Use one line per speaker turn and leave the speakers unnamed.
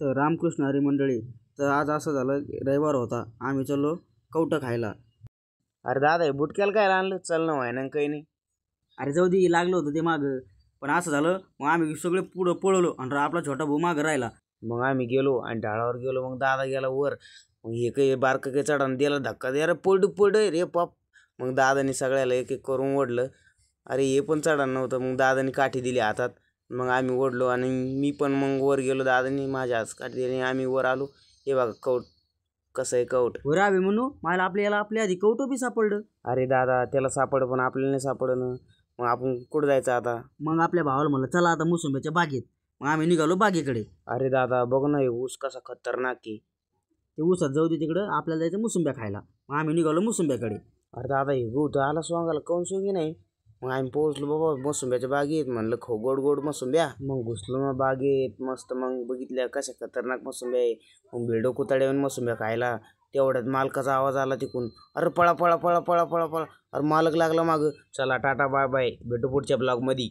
तर रामकृष्ण हरी मंडळी, तर आज असं झालं, रविवार होता, आम्ही चाललो कवटं खायला.
अरे दादा हे बुटक्याला काय आणलं? चल ना व्हायना काही नाही.
अरे जाऊ दे, लागलं होतं ते मागं. पण असं झालं, मग आम्ही सगळे पुढं पळलो आणि आपला छोटा भाऊ मागं राहिला.
मग आम्ही गेलो आणि ढाळावर गेलो. मग दादा गेला वर. मग हे काही बारकं काही चढान दिला धक्का दे, अरे पड रे पप. मग दादानी सगळ्याला एक एक करून ओढलं. अरे हे पण चढान नव्हतं. मग दादानी काठी दिली हातात. मग आम्ही ओढलो आणि मी पण मग वर गेलो. दादानी माझ्या हात काठी दिली, आम्ही वर आलो. हे बघा कवट कसं आहे कवट.
बरं आम्ही म्हणू, मला आपल्या आधी कवटं बी सापडलं.
अरे दादा त्याला सापड पण आपल्याला नाही सापडणं. मग आपण कुठं जायचं आता?
मग आपल्या भावाला म्हणलं चला आता मोसंब्याच्या बागेत. मग आम्ही निघालो बागेकडे.
अरे दादा बघ ना, हे ऊस कसा खतरनाक आहे.
ते ऊसात जाऊ दे, तिकडं आपल्याला जायचं मोसंब्या खायला. मग आम्ही निघालो मोसंब्याकडे.
अरे दादा हे गहू आला सोंगाला कोण सोंगी नाही. मग आम्ही पोहोचलो बाबा मोसंब्याच्या बागेत. म्हणलं खो गोड गोड मोसंब्या. मग घुसलो मग बागेत मस्त. मग बघितल्या कशा खतरनाक मोसंब्या आहे. मग भेडो कुताड्यावर मोसंब्या खायला. तेवढ्यात मालकाचा आवाज आला तिकून, अरे पळा पळा पळा पळा पळा पळा. अरे मालक लागला मागं. चला टाटा बाय बाय, भेटू पुढच्या ब्लॉगमध्ये.